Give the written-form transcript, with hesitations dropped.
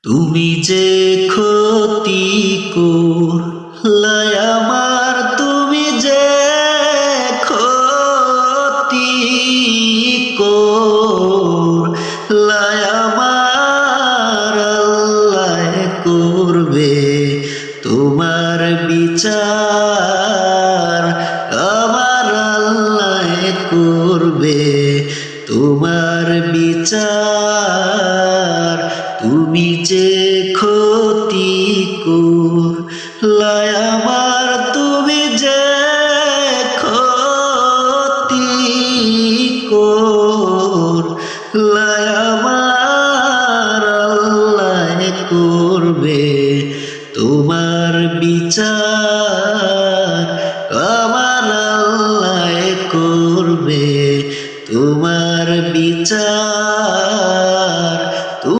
তুমি যে ক্ষতি করলে আমার, তুমি যে ক্ষতি করলে আমার, আল্লাহ করবে তোমার বিচার, আমার আল্লাহ করবে তোমার বিচার। তুমি যে